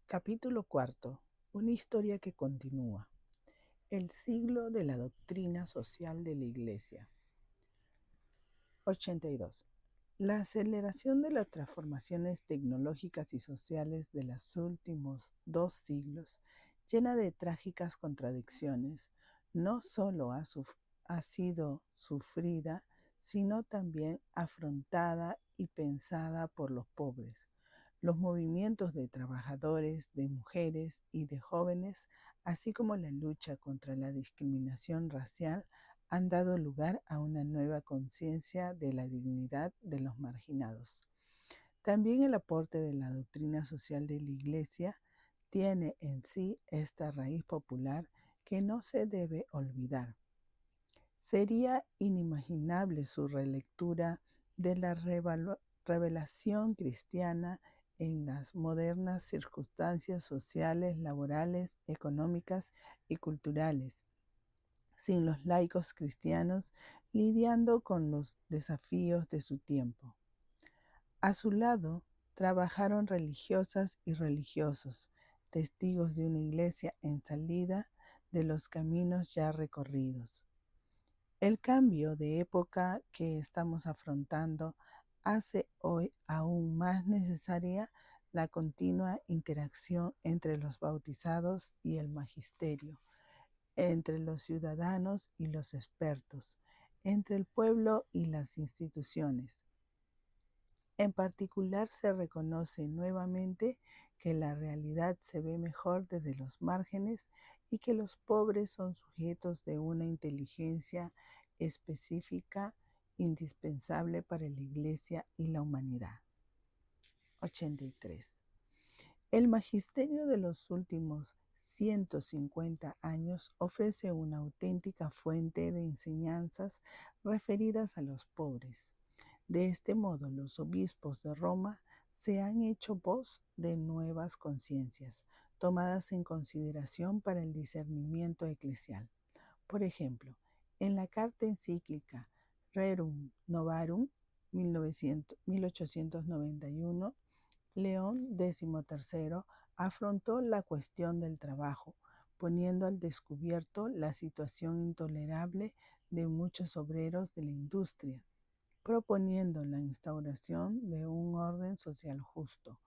Capítulo cuarto. Una historia que continúa. El siglo de la doctrina social de la Iglesia. 82. La aceleración de las transformaciones tecnológicas y sociales de los últimos 2 siglos, llena de trágicas contradicciones, no solo ha sido sufrida, sino también afrontada y pensada por los pobres. Los movimientos de trabajadores, de mujeres y de jóvenes, así como la lucha contra la discriminación racial, han dado lugar a una nueva conciencia de la dignidad de los marginados. También el aporte de la doctrina social de la Iglesia tiene en sí esta raíz popular que no se debe olvidar. Sería inimaginable su relectura de la revelación cristiana en las modernas circunstancias sociales, laborales, económicas y culturales, sin los laicos cristianos lidiando con los desafíos de su tiempo. A su lado trabajaron religiosas y religiosos, testigos de una iglesia en salida de los caminos ya recorridos. El cambio de época que estamos afrontando hace hoy aún más necesaria la continua interacción entre los bautizados y el magisterio, entre los ciudadanos y los expertos, entre el pueblo y las instituciones. En particular, se reconoce nuevamente que la realidad se ve mejor desde los márgenes y que los pobres son sujetos de una inteligencia específica indispensable para la Iglesia y la humanidad. 83. El magisterio de los últimos 150 años ofrece una auténtica fuente de enseñanzas referidas a los pobres. De este modo, los obispos de Roma se han hecho voz de nuevas conciencias, tomadas en consideración para el discernimiento eclesial. Por ejemplo, en la carta encíclica Rerum Novarum 1891, León XIII afrontó la cuestión del trabajo, poniendo al descubierto la situación intolerable de muchos obreros de la industria, proponiendo la instauración de un orden social justo.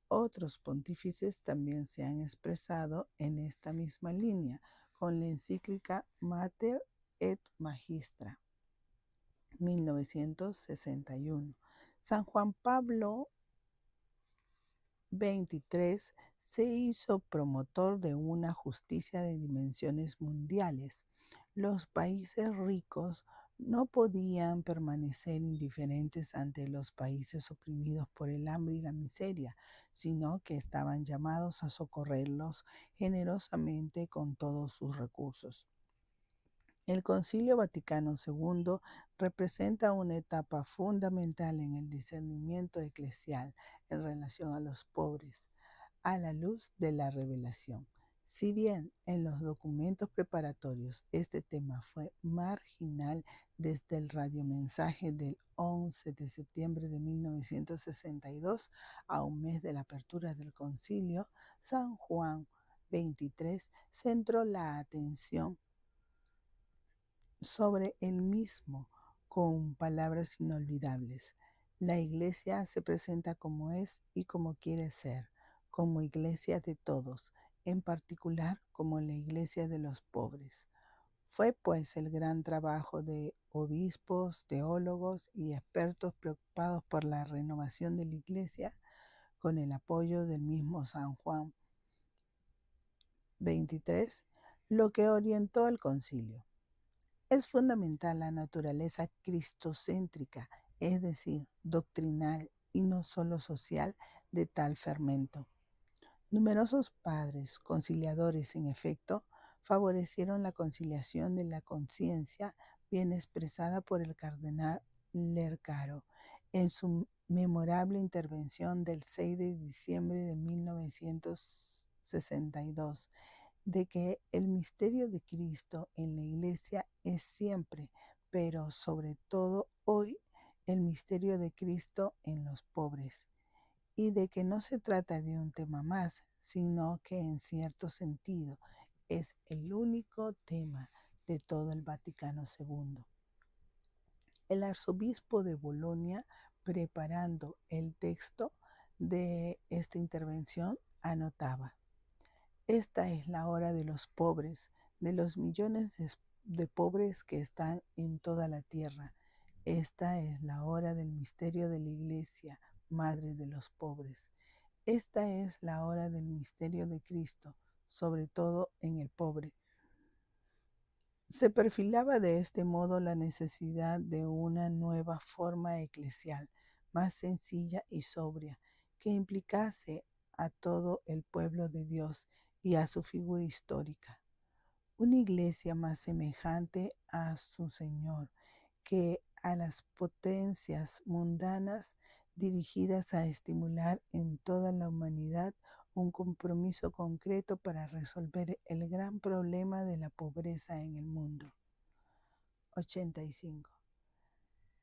Otros pontífices también se han expresado en esta misma línea, con la encíclica Mater et Magistra, 1961. San Juan Pablo XXIII se hizo promotor de una justicia de dimensiones mundiales. Los países ricos no podían permanecer indiferentes ante los países oprimidos por el hambre y la miseria, sino que estaban llamados a socorrerlos generosamente con todos sus recursos. El Concilio Vaticano II representa una etapa fundamental en el discernimiento eclesial en relación a los pobres, a la luz de la revelación. Si bien en los documentos preparatorios este tema fue marginal desde el radiomensaje del 11 de septiembre de 1962 a un mes de la apertura del concilio, San Juan XXIII centró la atención sobre el mismo con palabras inolvidables. La iglesia se presenta como es y como quiere ser, como iglesia de todos, en particular como la iglesia de los pobres. Fue pues el gran trabajo de obispos, teólogos y expertos preocupados por la renovación de la iglesia, con el apoyo del mismo San Juan XXIII, lo que orientó el concilio. Es fundamental la naturaleza cristocéntrica, es decir, doctrinal y no solo social, de tal fermento. Numerosos padres conciliadores, en efecto, favorecieron la conciliación de la conciencia, bien expresada por el cardenal Lercaro en su memorable intervención del 6 de diciembre de 1962, de que el misterio de Cristo en la Iglesia es siempre, pero sobre todo hoy, el misterio de Cristo en los pobres. y de que no se trata de un tema más, sino que en cierto sentido es el único tema de todo el Vaticano II. El arzobispo de Bolonia, preparando el texto de esta intervención, anotaba: esta es la hora de los pobres, de los millones de pobres que están en toda la tierra. Esta es la hora del misterio de la Iglesia, Madre de los pobres. Esta es la hora del misterio de Cristo, sobre todo en el pobre. Se perfilaba de este modo la necesidad de una nueva forma eclesial, más sencilla y sobria, que implicase a todo el pueblo de Dios y a su figura histórica. Una iglesia más semejante a su Señor que a las potencias mundanas, dirigidas a estimular en toda la humanidad un compromiso concreto para resolver el gran problema de la pobreza en el mundo. 85.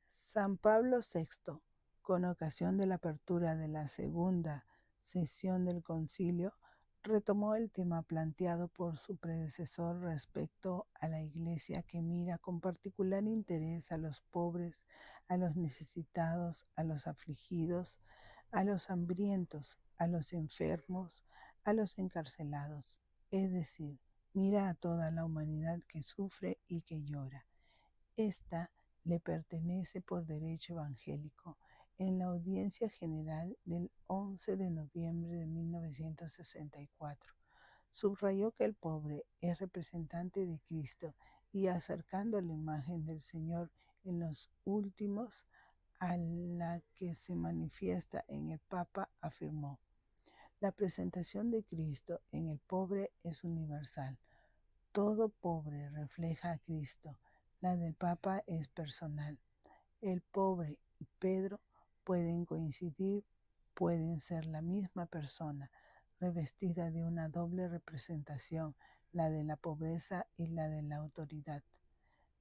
San Pablo VI, con ocasión de la apertura de la segunda sesión del concilio, retomó el tema planteado por su predecesor respecto a la Iglesia que mira con particular interés a los pobres, a los necesitados, a los afligidos, a los hambrientos, a los enfermos, a los encarcelados. Es decir, mira a toda la humanidad que sufre y que llora. Esta le pertenece por derecho evangélico. En la audiencia general del 11 de noviembre de 1964, subrayó que el pobre es representante de Cristo y acercando la imagen del Señor en los últimos a la que se manifiesta en el Papa, afirmó: la presentación de Cristo en el pobre es universal. Todo pobre refleja a Cristo. La del Papa es personal. El pobre y Pedro pueden coincidir, pueden ser la misma persona, revestida de una doble representación, la de la pobreza y la de la autoridad.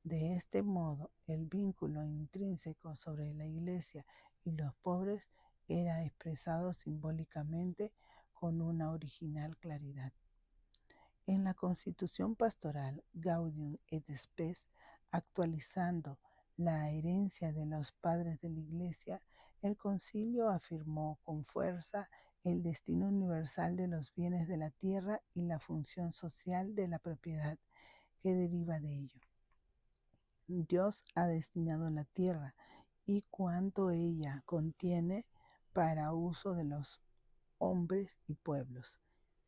De este modo, el vínculo intrínseco sobre la Iglesia y los pobres era expresado simbólicamente con una original claridad. En la Constitución Pastoral Gaudium et Spes, actualizando la herencia de los padres de la Iglesia, el concilio afirmó con fuerza el destino universal de los bienes de la tierra y la función social de la propiedad que deriva de ello. Dios ha destinado la tierra y cuanto ella contiene para uso de los hombres y pueblos.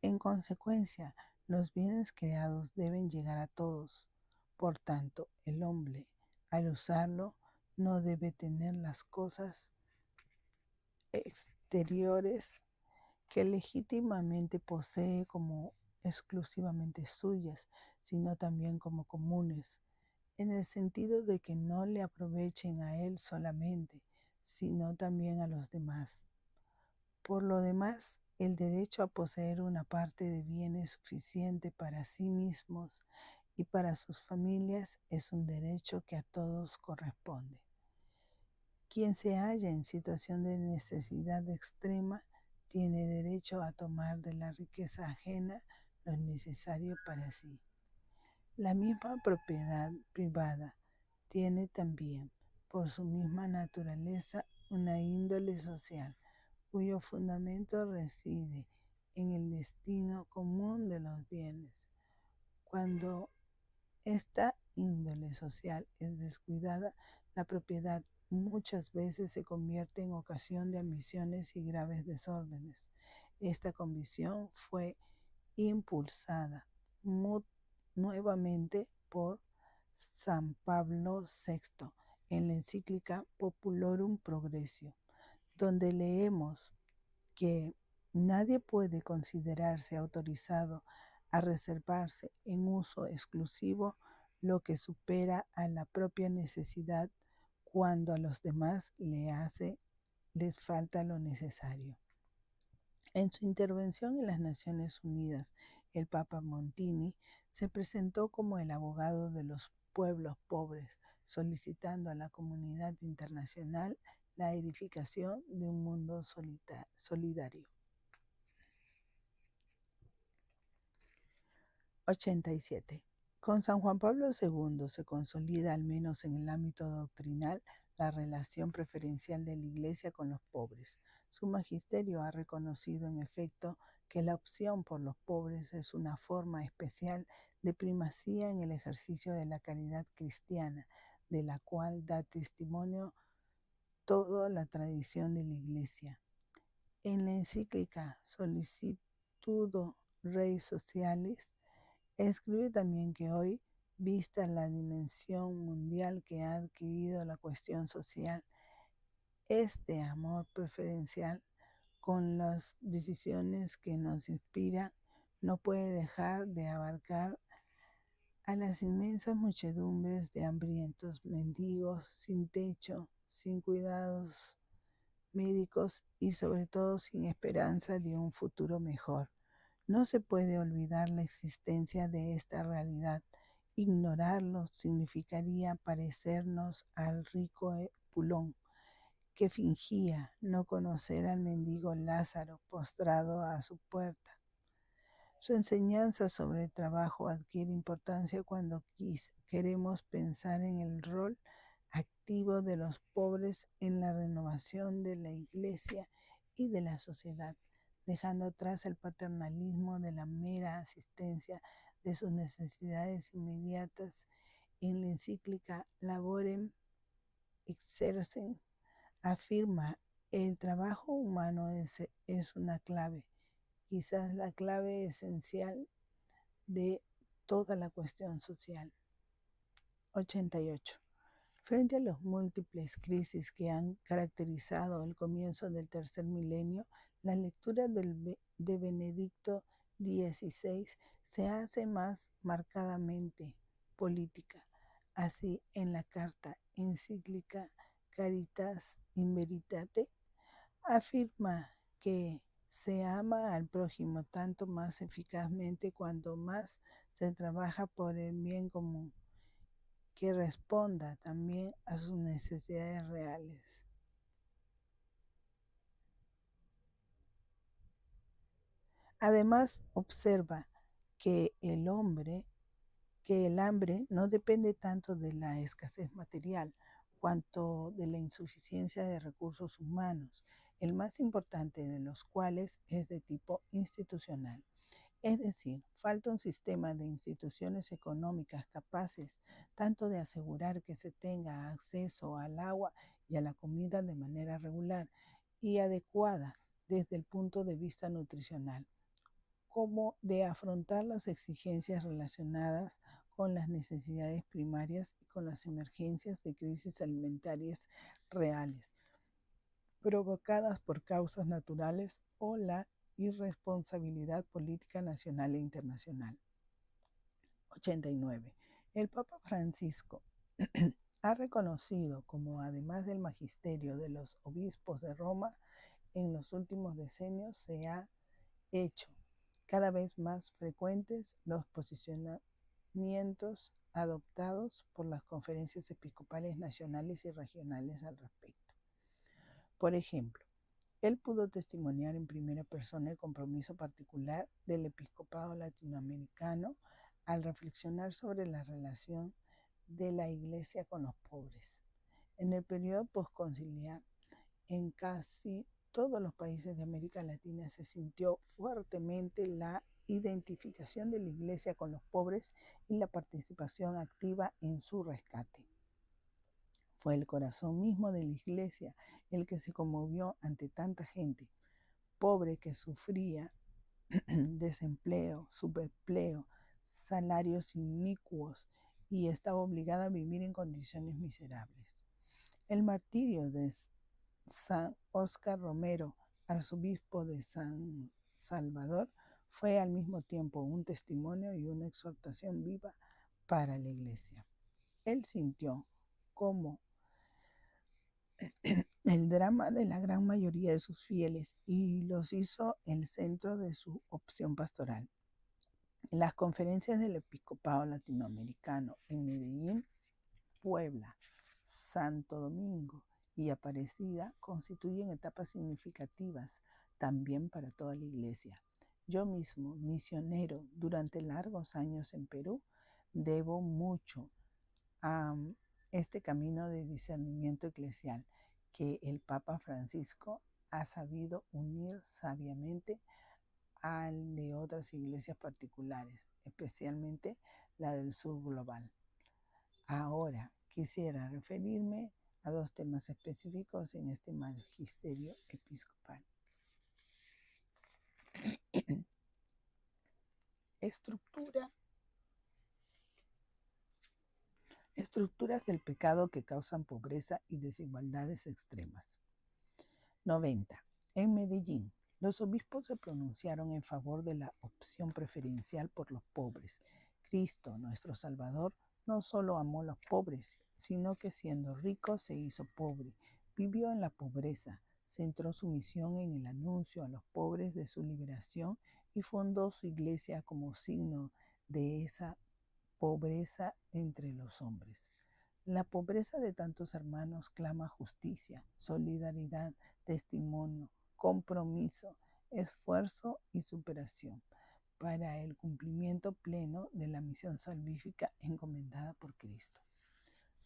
En consecuencia, los bienes creados deben llegar a todos. Por tanto, el hombre, al usarlo, no debe tener las cosas exteriores que legítimamente posee como exclusivamente suyas, sino también como comunes, en el sentido de que no le aprovechen a él solamente, sino también a los demás. Por lo demás, el derecho a poseer una parte de bienes suficiente para sí mismos y para sus familias es un derecho que a todos corresponde. Quien se halla en situación de necesidad extrema tiene derecho a tomar de la riqueza ajena lo necesario para sí. La misma propiedad privada tiene también, por su misma naturaleza, una índole social, cuyo fundamento reside en el destino común de los bienes. Cuando esta índole social es descuidada, la propiedad muchas veces se convierte en ocasión de ambiciones y graves desórdenes. Esta convicción fue impulsada nuevamente por San Pablo VI en la encíclica Populorum Progressio, donde leemos que nadie puede considerarse autorizado a reservarse en uso exclusivo lo que supera a la propia necesidad cuando a los demás les falta lo necesario. En su intervención en las Naciones Unidas, el Papa Montini se presentó como el abogado de los pueblos pobres, solicitando a la comunidad internacional la edificación de un mundo solidario. 87. Con San Juan Pablo II se consolida, al menos en el ámbito doctrinal, la relación preferencial de la Iglesia con los pobres. Su magisterio ha reconocido, en efecto, que la opción por los pobres es una forma especial de primacía en el ejercicio de la caridad cristiana, de la cual da testimonio toda la tradición de la Iglesia. En la encíclica Solicitudo Rei Socialis, escribe también que hoy, vista la dimensión mundial que ha adquirido la cuestión social, este amor preferencial con las decisiones que nos inspira no puede dejar de abarcar a las inmensas muchedumbres de hambrientos, mendigos, sin techo, sin cuidados médicos y sobre todo sin esperanza de un futuro mejor. No se puede olvidar la existencia de esta realidad. Ignorarlo significaría parecernos al rico Pulón, que fingía no conocer al mendigo Lázaro postrado a su puerta. Su enseñanza sobre el trabajo adquiere importancia cuando queremos pensar en el rol activo de los pobres en la renovación de la Iglesia y de la sociedad, dejando atrás el paternalismo de la mera asistencia de sus necesidades inmediatas. En la encíclica Laborem Exercens afirma: el trabajo humano es una clave, quizás la clave esencial de toda la cuestión social. 88. Frente a las múltiples crisis que han caracterizado el comienzo del tercer milenio, la lectura de Benedicto XVI se hace más marcadamente política. Así, en la carta encíclica Caritas in Veritate, afirma que se ama al prójimo tanto más eficazmente cuanto más se trabaja por el bien común, que responda también a sus necesidades reales. Además, observa que el hambre no depende tanto de la escasez material cuanto de la insuficiencia de recursos humanos, el más importante de los cuales es de tipo institucional. Es decir, falta un sistema de instituciones económicas capaces tanto de asegurar que se tenga acceso al agua y a la comida de manera regular y adecuada desde el punto de vista nutricional, como de afrontar las exigencias relacionadas con las necesidades primarias y con las emergencias de crisis alimentarias reales, provocadas por causas naturales o la irresponsabilidad política nacional e internacional. 89. El Papa Francisco ha reconocido como, además del magisterio de los obispos de Roma, en los últimos decenios se ha hecho cada vez más frecuentes los posicionamientos adoptados por las conferencias episcopales nacionales y regionales al respecto. Por ejemplo, él pudo testimoniar en primera persona el compromiso particular del episcopado latinoamericano al reflexionar sobre la relación de la Iglesia con los pobres. En el periodo postconciliar, en casi todos los países de América Latina se sintió fuertemente la identificación de la Iglesia con los pobres y la participación activa en su rescate. Fue el corazón mismo de la Iglesia el que se conmovió ante tanta gente pobre que sufría desempleo, subempleo, salarios inicuos y estaba obligada a vivir en condiciones miserables. El martirio de San Óscar Romero, arzobispo de San Salvador, fue al mismo tiempo un testimonio y una exhortación viva para la Iglesia. Él sintió cómo el drama de la gran mayoría de sus fieles y los hizo el centro de su opción pastoral. Las conferencias del episcopado latinoamericano en Medellín, Puebla, Santo Domingo y Aparecida constituyen etapas significativas también para toda la Iglesia. Yo mismo, misionero durante largos años en Perú, debo mucho a este camino de discernimiento eclesial que el Papa Francisco ha sabido unir sabiamente al de otras iglesias particulares, especialmente la del sur global. Ahora quisiera referirme a dos temas específicos en este magisterio episcopal. Estructuras del pecado que causan pobreza y desigualdades extremas. 90. En Medellín, los obispos se pronunciaron en favor de la opción preferencial por los pobres. Cristo, nuestro Salvador, no solo amó a los pobres, sino que siendo rico se hizo pobre, vivió en la pobreza, centró su misión en el anuncio a los pobres de su liberación y fundó su iglesia como signo de esa pobreza entre los hombres. La pobreza de tantos hermanos clama justicia, solidaridad, testimonio, compromiso, esfuerzo y superación para el cumplimiento pleno de la misión salvífica encomendada por Cristo.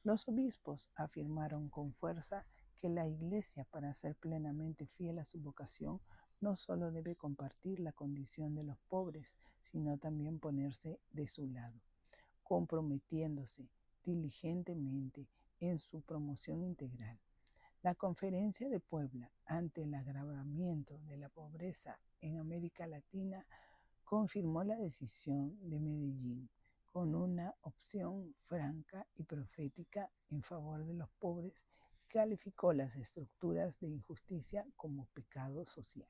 Los obispos afirmaron con fuerza que la Iglesia, para ser plenamente fiel a su vocación, no solo debe compartir la condición de los pobres, sino también ponerse de su lado, comprometiéndose diligentemente en su promoción integral. La Conferencia de Puebla ante el agravamiento de la pobreza en América Latina confirmó la decisión de Medellín con una opción franca y profética en favor de los pobres, calificó las estructuras de injusticia como pecado social.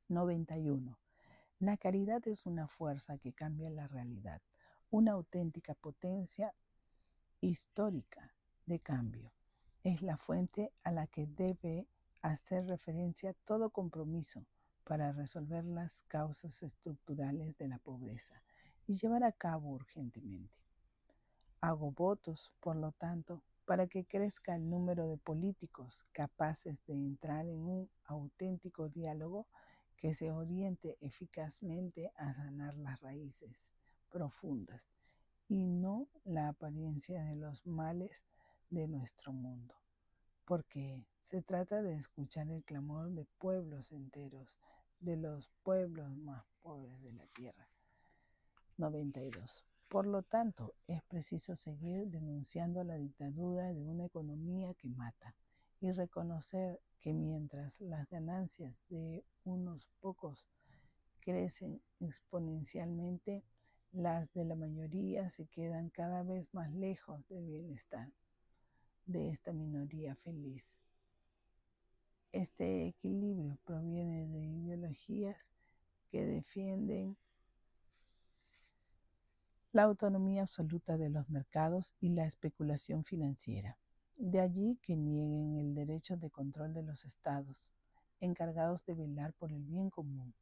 91. La caridad es una fuerza que cambia la realidad, una auténtica potencia histórica de cambio. Es la fuente a la que debe hacer referencia todo compromiso para resolver las causas estructurales de la pobreza y llevar a cabo urgentemente. Hago votos, por lo tanto, para que crezca el número de políticos capaces de entrar en un auténtico diálogo que se oriente eficazmente a sanar las raíces profundas y no la apariencia de los males de nuestro mundo, porque se trata de escuchar el clamor de pueblos enteros, de los pueblos más pobres de la tierra. 92. Por lo tanto, es preciso seguir denunciando la dictadura de una economía que mata y reconocer que mientras las ganancias de unos pocos crecen exponencialmente, las de la mayoría se quedan cada vez más lejos del bienestar de esta minoría feliz. Este equilibrio proviene de ideologías que defienden la autonomía absoluta de los mercados y la especulación financiera. De allí que nieguen el derecho de control de los estados, encargados de velar por el bien común.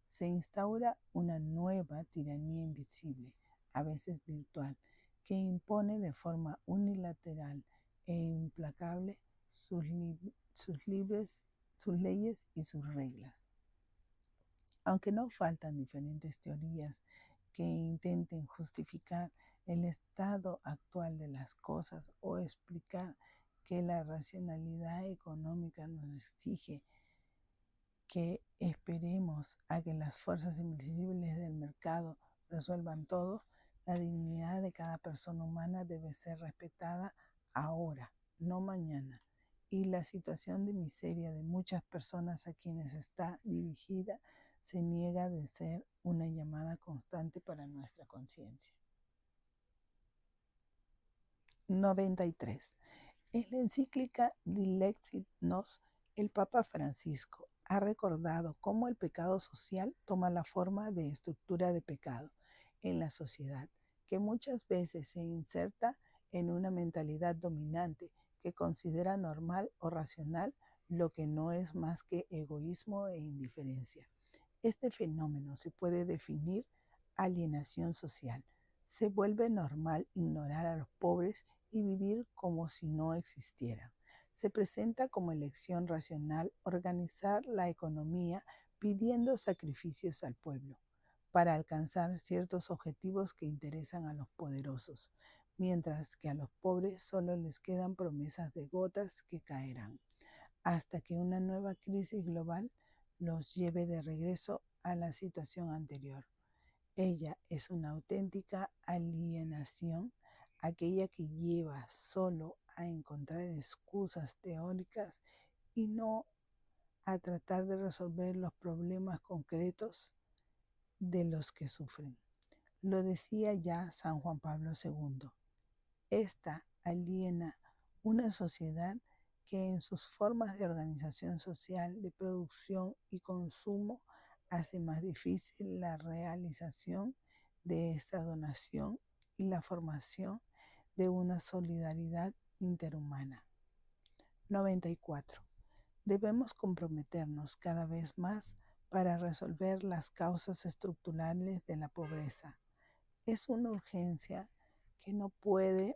Se instaura una nueva tiranía invisible, a veces virtual, que impone de forma unilateral e implacable sus leyes y sus reglas. Aunque no faltan diferentes teorías que intenten justificar el estado actual de las cosas o explicar que la racionalidad económica nos exige que esperemos a que las fuerzas invisibles del mercado resuelvan todo, la dignidad de cada persona humana debe ser respetada ahora, no mañana, y la situación de miseria de muchas personas a quienes está dirigida se niega de ser una llamada constante para nuestra conciencia. 93. En la encíclica Dilexit Nos, el Papa Francisco ha recordado cómo el pecado social toma la forma de estructura de pecado en la sociedad, que muchas veces se inserta en una mentalidad dominante que considera normal o racional lo que no es más que egoísmo e indiferencia. Este fenómeno se puede definir alienación social. Se vuelve normal ignorar a los pobres y vivir como si no existieran. Se presenta como elección racional organizar la economía pidiendo sacrificios al pueblo para alcanzar ciertos objetivos que interesan a los poderosos, mientras que a los pobres solo les quedan promesas de gotas que caerán, hasta que una nueva crisis global los lleve de regreso a la situación anterior. Ella es una auténtica alienación, aquella que lleva solo a encontrar excusas teóricas y no a tratar de resolver los problemas concretos de los que sufren. Lo decía ya San Juan Pablo II. Esta aliena una sociedad que en sus formas de organización social, de producción y consumo hace más difícil la realización de esta donación y la formación de una solidaridad interhumana. 94. Debemos comprometernos cada vez más para resolver las causas estructurales de la pobreza. Es una urgencia que no puede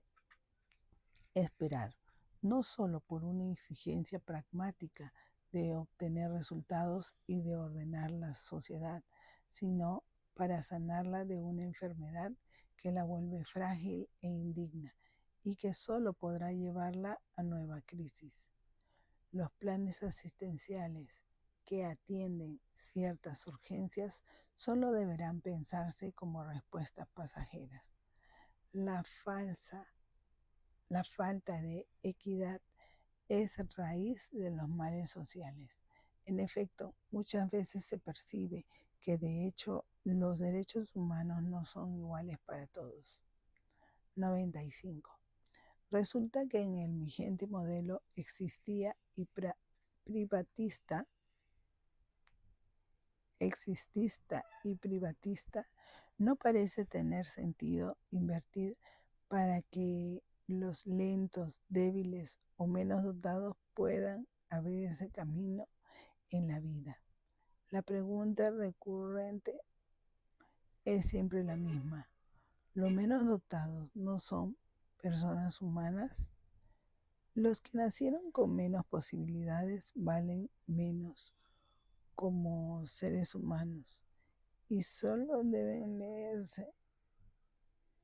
esperar, no solo por una exigencia pragmática de obtener resultados y de ordenar la sociedad, sino para sanarla de una enfermedad que la vuelve frágil e indigna y que solo podrá llevarla a nueva crisis. Los planes asistenciales que atienden ciertas urgencias solo deberán pensarse como respuestas pasajeras. La falsa La falta de equidad es raíz de los males sociales. En efecto, muchas veces se percibe que de hecho los derechos humanos no son iguales para todos. 95. Resulta que en el vigente modelo privatista, existista y privatista, no parece tener sentido invertir para que los lentos, débiles o menos dotados puedan abrirse camino en la vida. La pregunta recurrente es siempre la misma. ¿Los menos dotados no son personas humanas? Los que nacieron con menos posibilidades valen menos como seres humanos y solo deben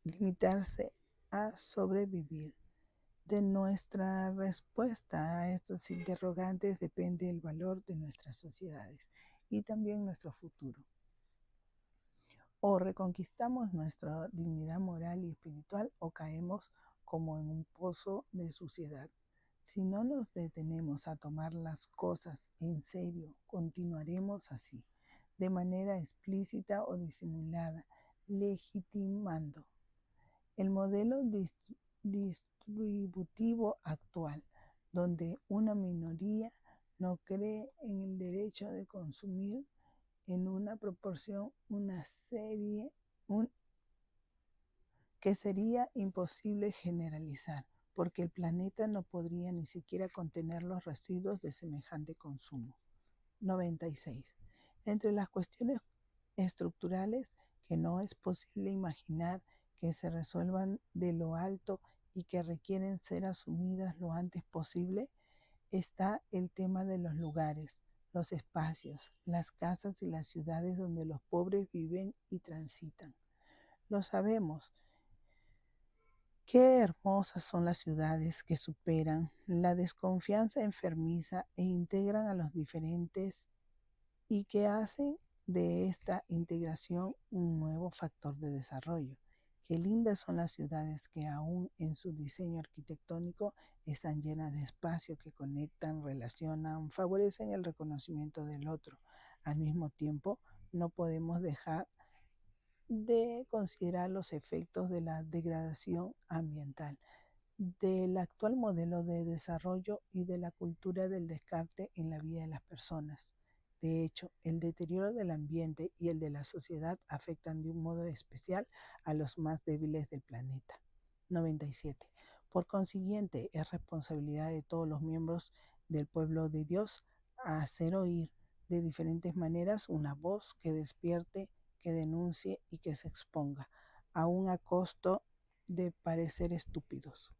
limitarse a sobrevivir. De nuestra respuesta a estos interrogantes depende el valor de nuestras sociedades y también nuestro futuro. O reconquistamos nuestra dignidad moral y espiritual o caemos como en un pozo de suciedad. Si no nos detenemos a tomar las cosas en serio, continuaremos así, de manera explícita o disimulada, legitimando el modelo distributivo actual, donde una minoría no cree en el derecho de consumir en una proporción que sería imposible generalizar, porque el planeta no podría ni siquiera contener los residuos de semejante consumo. 96. Entre las cuestiones estructurales que no es posible imaginar que se resuelvan de lo alto y que requieren ser asumidas lo antes posible, está el tema de los lugares, los espacios, las casas y las ciudades donde los pobres viven y transitan. Lo sabemos. Qué hermosas son las ciudades que superan la desconfianza enfermiza e integran a los diferentes y que hacen de esta integración un nuevo factor de desarrollo. Qué lindas son las ciudades que aún en su diseño arquitectónico están llenas de espacio que conectan, relacionan, favorecen el reconocimiento del otro. Al mismo tiempo, no podemos dejar de considerar los efectos de la degradación ambiental, del actual modelo de desarrollo y de la cultura del descarte en la vida de las personas. De hecho, el deterioro del ambiente y el de la sociedad afectan de un modo especial a los más débiles del planeta. 97. Por consiguiente, es responsabilidad de todos los miembros del pueblo de Dios hacer oír de diferentes maneras una voz que despierte, que denuncie y que se exponga, aun a costo de parecer estúpidos.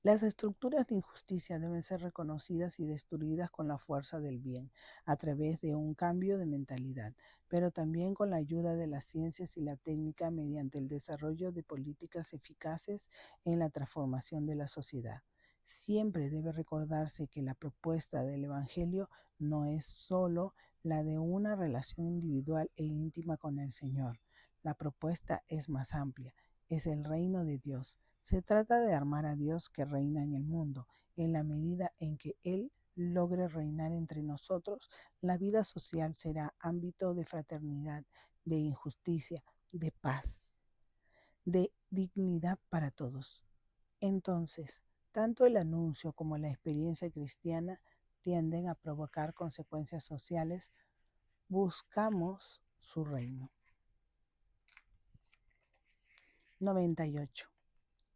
Las estructuras de injusticia deben ser reconocidas y destruidas con la fuerza del bien, a través de un cambio de mentalidad, pero también con la ayuda de las ciencias y la técnica mediante el desarrollo de políticas eficaces en la transformación de la sociedad. Siempre debe recordarse que la propuesta del Evangelio no es sólo la de una relación individual e íntima con el Señor. La propuesta es más amplia, es el reino de Dios. Se trata de armar a Dios que reina en el mundo. En la medida en que Él logre reinar entre nosotros, la vida social será ámbito de fraternidad, de injusticia, de paz, de dignidad para todos. Entonces, tanto el anuncio como la experiencia cristiana tienden a provocar consecuencias sociales. Buscamos su reino. 98.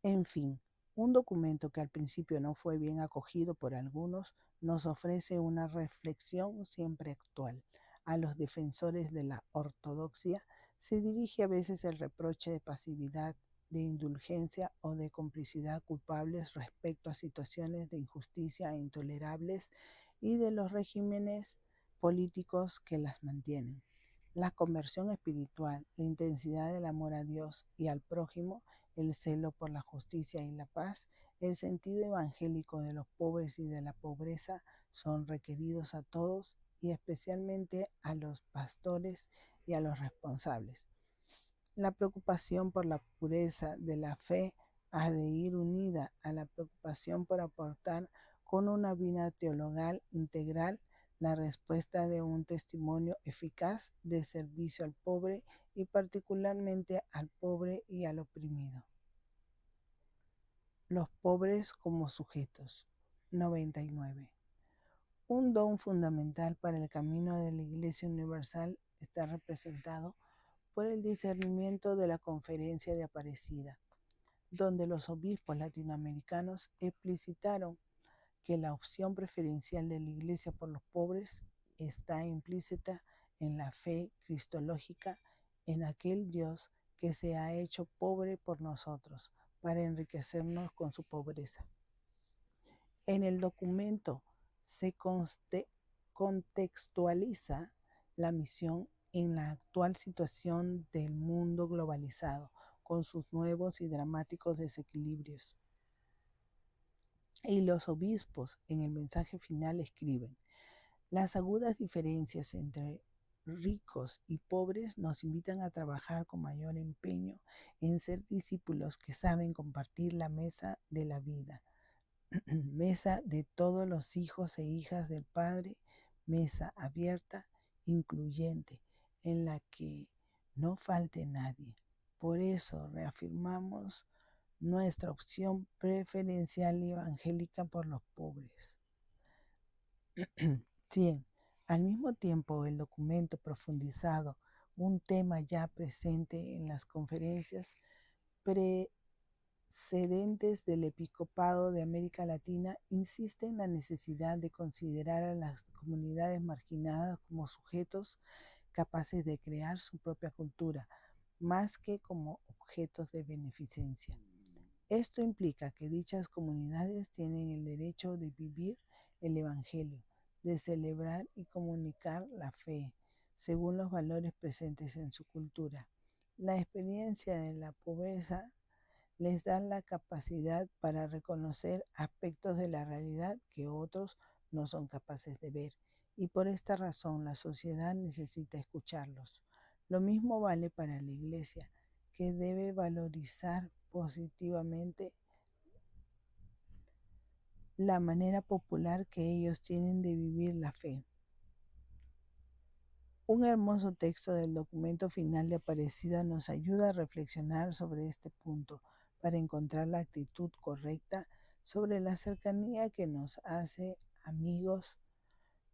En fin, un documento que al principio no fue bien acogido por algunos nos ofrece una reflexión siempre actual. A los defensores de la ortodoxia se dirige a veces el reproche de pasividad, de indulgencia o de complicidad culpables respecto a situaciones de injusticia intolerables y de los regímenes políticos que las mantienen. La conversión espiritual, la intensidad del amor a Dios y al prójimo, el celo por la justicia y la paz, el sentido evangélico de los pobres y de la pobreza son requeridos a todos y especialmente a los pastores y a los responsables. La preocupación por la pureza de la fe ha de ir unida a la preocupación por aportar con una vida teologal integral la respuesta de un testimonio eficaz de servicio al pobre y particularmente al pobre y al oprimido. Los pobres como sujetos. 99. Un don fundamental para el camino de la Iglesia Universal está representado por el discernimiento de la Conferencia de Aparecida, donde los obispos latinoamericanos explicitaron que la opción preferencial de la Iglesia por los pobres está implícita en la fe cristológica en aquel Dios que se ha hecho pobre por nosotros para enriquecernos con su pobreza. En el documento se contextualiza la misión en la actual situación del mundo globalizado, con sus nuevos y dramáticos desequilibrios. Y los obispos en el mensaje final escriben: las agudas diferencias entre ricos y pobres nos invitan a trabajar con mayor empeño en ser discípulos que saben compartir la mesa de la vida, mesa de todos los hijos e hijas del Padre, mesa abierta, incluyente, en la que no falte nadie. Por eso reafirmamos nuestra opción preferencial y evangélica por los pobres. 100. Al mismo tiempo, el documento profundizado, un tema ya presente en las conferencias precedentes del Episcopado de América Latina, insiste en la necesidad de considerar a las comunidades marginadas como sujetos capaces de crear su propia cultura, más que como objetos de beneficencia. Esto implica que dichas comunidades tienen el derecho de vivir el Evangelio, de celebrar y comunicar la fe, según los valores presentes en su cultura. La experiencia de la pobreza les da la capacidad para reconocer aspectos de la realidad que otros no son capaces de ver, y por esta razón la sociedad necesita escucharlos. Lo mismo vale para la Iglesia, que debe valorizar positivamente la manera popular que ellos tienen de vivir la fe. Un hermoso texto del documento final de Aparecida nos ayuda a reflexionar sobre este punto para encontrar la actitud correcta sobre la cercanía que nos hace amigos,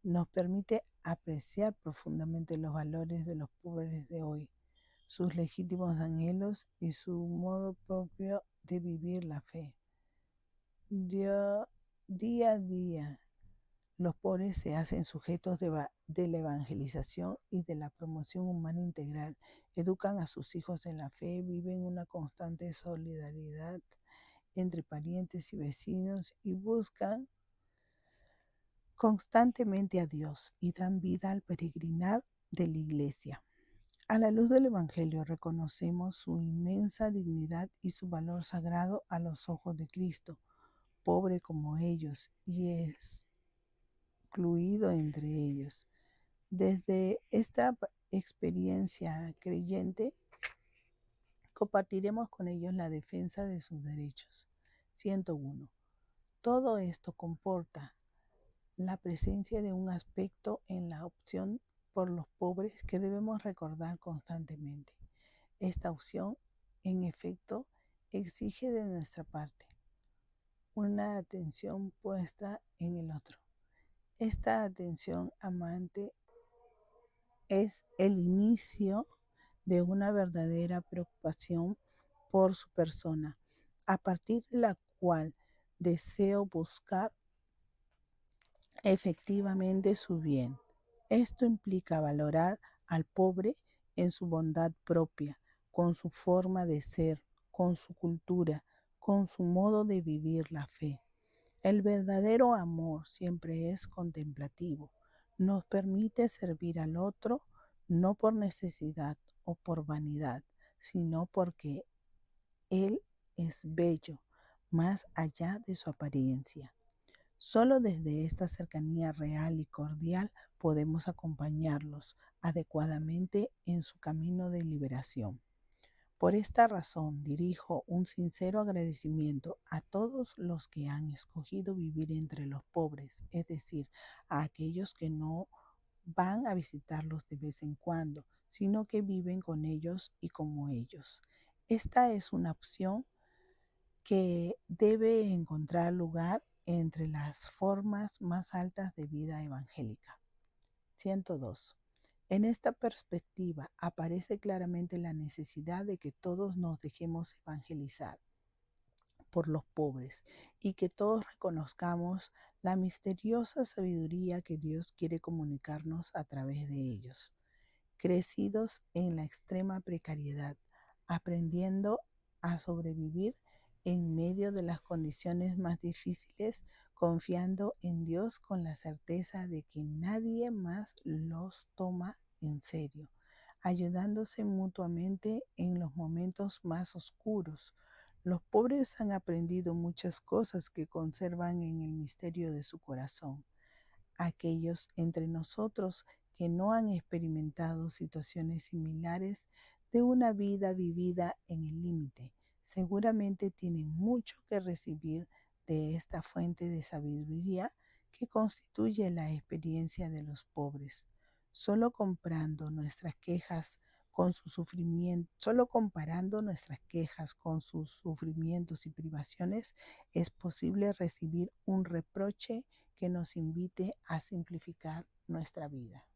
nos permite apreciar profundamente los valores de los pobres de hoy, sus legítimos anhelos y su modo propio de vivir la fe. Día a día, los pobres se hacen sujetos de la evangelización y de la promoción humana integral, educan a sus hijos en la fe, viven una constante solidaridad entre parientes y vecinos y buscan constantemente a Dios y dan vida al peregrinar de la iglesia. A la luz del Evangelio reconocemos su inmensa dignidad y su valor sagrado a los ojos de Cristo, pobre como ellos y excluido entre ellos. Desde esta experiencia creyente, compartiremos con ellos la defensa de sus derechos. 101. Todo esto comporta la presencia de un aspecto en la opción por los pobres que debemos recordar constantemente. Esta opción, en efecto, exige de nuestra parte una atención puesta en el otro. Esta atención amante es el inicio de una verdadera preocupación por su persona, a partir de la cual deseo buscar efectivamente su bien. Esto implica valorar al pobre en su bondad propia, con su forma de ser, con su cultura, con su modo de vivir la fe. El verdadero amor siempre es contemplativo. Nos permite servir al otro no por necesidad o por vanidad, sino porque él es bello, más allá de su apariencia. Solo desde esta cercanía real y cordial podemos acompañarlos adecuadamente en su camino de liberación. Por esta razón dirijo un sincero agradecimiento a todos los que han escogido vivir entre los pobres, es decir, a aquellos que no van a visitarlos de vez en cuando, sino que viven con ellos y como ellos. Esta es una opción que debe encontrar lugar entre las formas más altas de vida evangélica. 102. En esta perspectiva aparece claramente la necesidad de que todos nos dejemos evangelizar por los pobres y que todos reconozcamos la misteriosa sabiduría que Dios quiere comunicarnos a través de ellos. Crecidos en la extrema precariedad, aprendiendo a sobrevivir en medio de las condiciones más difíciles, confiando en Dios con la certeza de que nadie más los toma en serio, ayudándose mutuamente en los momentos más oscuros. Los pobres han aprendido muchas cosas que conservan en el misterio de su corazón. Aquellos entre nosotros que no han experimentado situaciones similares de una vida vivida en el límite, seguramente tienen mucho que recibir de esta fuente de sabiduría que constituye la experiencia de los pobres. Solo comparando nuestras quejas con sus sufrimientos y privaciones, es posible recibir un reproche que nos invite a simplificar nuestra vida.